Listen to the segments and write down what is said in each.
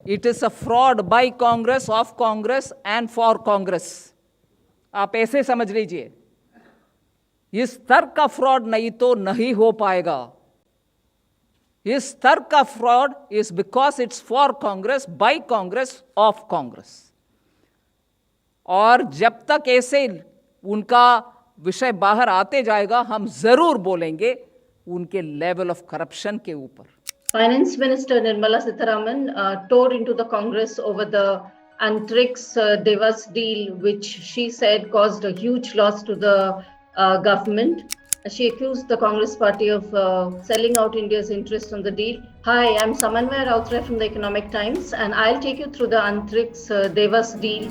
It is a fraud by Congress, of Congress and for Congress. आप ऐसे समझ लीजिए, इस स्तर का फ्रॉड नहीं तो नहीं हो पाएगा. इस स्तर का fraud is because it's for Congress, by Congress, of Congress. और जब तक ऐसे उनका विषय बाहर आते जाएगा, हम जरूर बोलेंगे उनके लेवल ऑफ करप्शन के ऊपर. Finance Minister Nirmala Sitharaman tore into the Congress over the Antrix-Devas deal, which she said caused a huge loss to the government. She accused the Congress party of selling out India's interest on the deal. Hi, I'm Samanvaya Rautre from the Economic Times, and I'll take you through the Antrix-Devas deal.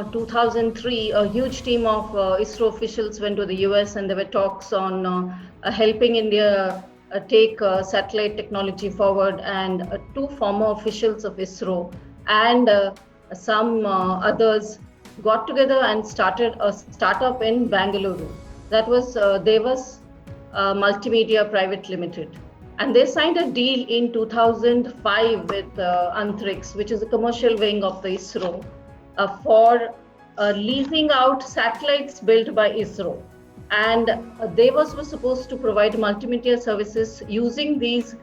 In 2003, a huge team of ISRO officials went to the US, and there were talks on helping India take satellite technology forward. And two former officials of ISRO and some others got together and started a startup in Bengaluru. That was Devas Multimedia Private Limited. And they signed a deal in 2005 with Antrix, which is a commercial wing of the ISRO, for leasing out satellites built by ISRO. And Devas was supposed to provide multimedia services using these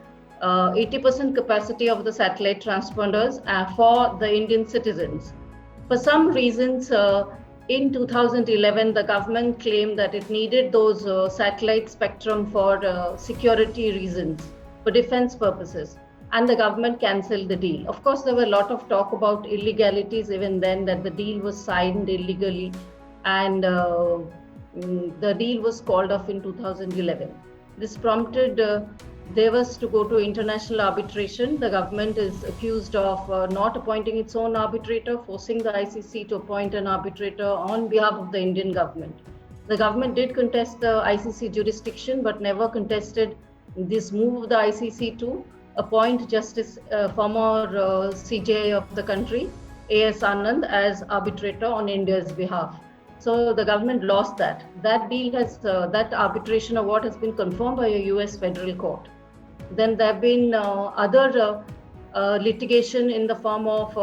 80% capacity of the satellite transponders for the Indian citizens. For some reasons, in 2011, the government claimed that it needed those satellite spectrum for security reasons, for defense purposes. And the government cancelled the deal. Of course, there were a lot of talk about illegalities even then, that the deal was signed illegally, and the deal was called off in 2011. This prompted Devas to go to international arbitration. The government is accused of not appointing its own arbitrator, forcing the ICC to appoint an arbitrator on behalf of the Indian government. The government did contest the ICC jurisdiction, but never contested this move of the ICC to appoint Justice, former CJ of the country, A.S. Anand, as arbitrator on India's behalf. So the government lost that. That deal has, that arbitration award has been confirmed by a US federal court. Then there have been other litigation in the form of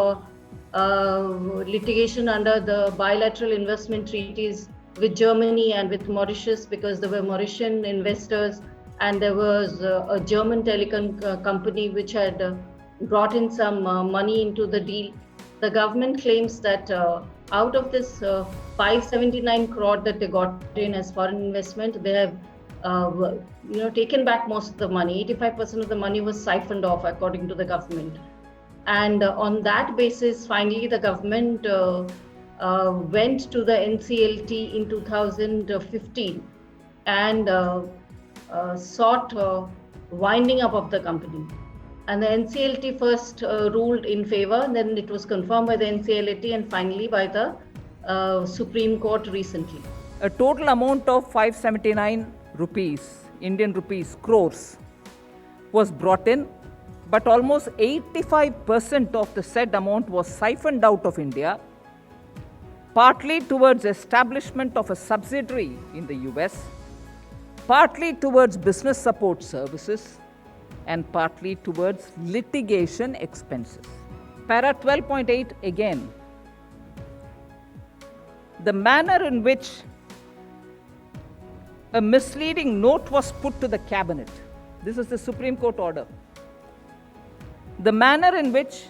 litigation under the bilateral investment treaties with Germany and with Mauritius, because there were Mauritian investors, and there was a German telecom company which had brought in some money into the deal. The government claims that out of this 579 crore that they got in as foreign investment, they have taken back most of the money. 85% of the money was siphoned off, according to the government. And on that basis, finally, the government went to the NCLT in 2015 and sought winding up of the company. And the NCLT first ruled in favor, then it was confirmed by the NCLT, and finally by the Supreme Court recently. A total amount of 579 rupees, Indian rupees, crores, was brought in, but almost 85% of the said amount was siphoned out of India, partly towards establishment of a subsidiary in the US, partly towards business support services, and partly towards litigation expenses. Para 12.8 again. The manner in which a misleading note was put to the cabinet. This is the Supreme Court order. The manner in which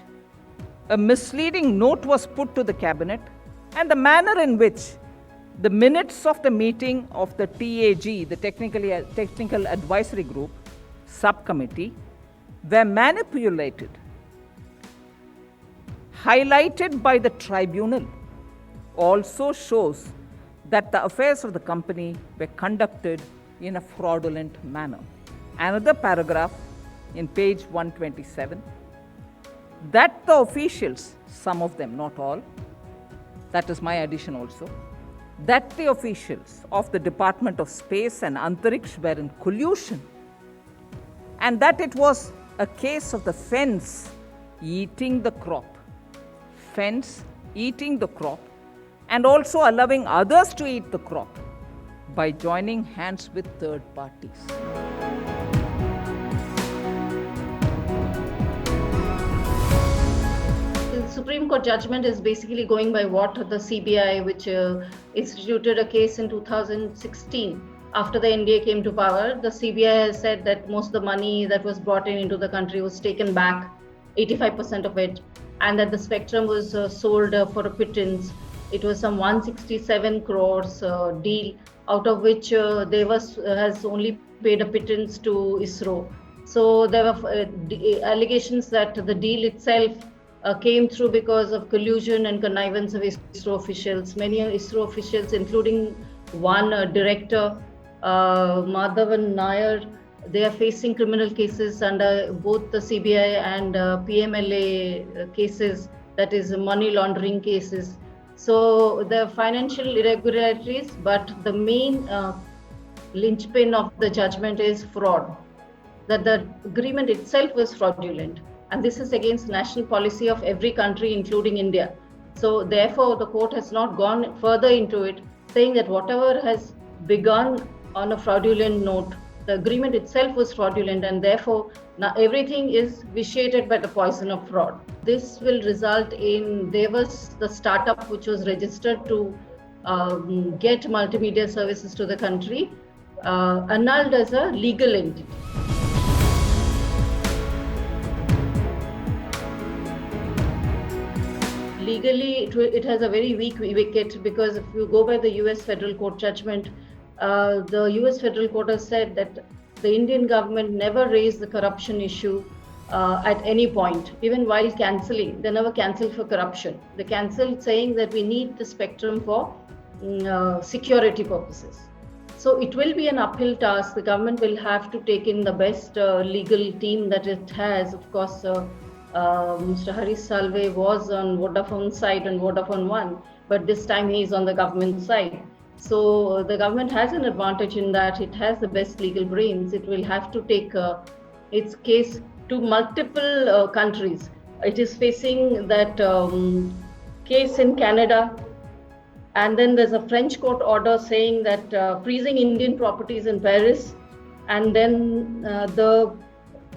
a misleading note was put to the cabinet, and the manner in which the minutes of the meeting of the TAG, the Technical Advisory Group subcommittee, were manipulated, highlighted by the tribunal, also shows that the affairs of the company were conducted in a fraudulent manner. Another paragraph in page 127, that the officials, some of them, not all, that is my addition also, that the officials of the Department of Space and Antrix were in collusion, and that it was a case of the fence eating the crop, fence eating the crop, and also allowing others to eat the crop by joining hands with third parties. The Supreme Court judgment is basically going by what the CBI, which instituted a case in 2016 after the NDA came to power. The CBI has said that most of the money that was brought into the country was taken back, 85% of it, and that the spectrum was sold for a pittance. It was some 167 crores deal, out of which Devas has only paid a pittance to ISRO. So there were allegations that the deal itself came through because of collusion and connivance of ISRO officials. Many ISRO officials, including one director, Madhavan Nair, they are facing criminal cases under both the CBI and PMLA cases, that is money laundering cases. So there are financial irregularities, but the main linchpin of the judgment is fraud, that the agreement itself was fraudulent. And this is against national policy of every country, including India. So therefore, the court has not gone further into it, saying that whatever has begun on a fraudulent note, the agreement itself was fraudulent, and therefore now everything is vitiated by the poison of fraud. This will result in Devas, the startup which was registered to get multimedia services to the country, annulled as a legal entity. Legally, it has a very weak wicket, because if you go by the US federal court judgment, the US federal court has said that the Indian government never raised the corruption issue at any point. Even while cancelling, they never cancelled for corruption. They cancelled saying that we need the spectrum for security purposes. So it will be an uphill task. The government will have to take in the best legal team that it has. Of course, Mr. Harish Salve was on Vodafone side and Vodafone won, but this time he is on the government side. So the government has an advantage in that it has the best legal brains. It will have to take its case to multiple countries. It is facing that case in Canada, and then there's a French court order saying that freezing Indian properties in Paris, and then the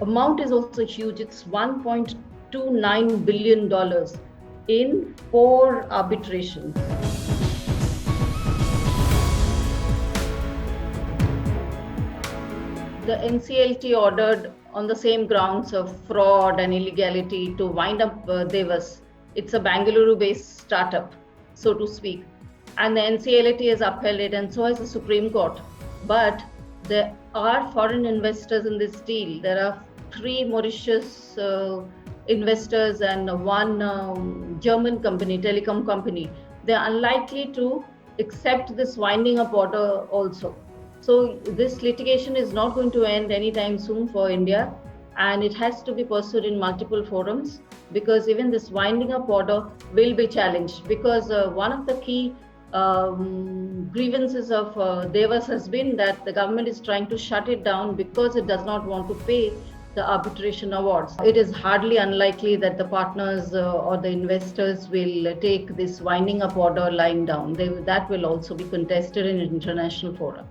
amount is also huge. It's $1.29 billion in 4 arbitrations. The NCLT ordered on the same grounds of fraud and illegality to wind up Devas. It's a Bengaluru-based startup, so to speak. And the NCLT has upheld it, and so has the Supreme Court. But there are foreign investors in this deal. There are 3 Mauritius investors and 1 German company, telecom company. They are unlikely to accept this winding up order also. So this litigation is not going to end anytime soon for India, and it has to be pursued in multiple forums, because even this winding up order will be challenged, because one of the key grievances of Devas has been that the government is trying to shut it down because it does not want to pay the arbitration awards. It is hardly unlikely that the partners or the investors will take this winding up order lying down. That will also be contested in international fora.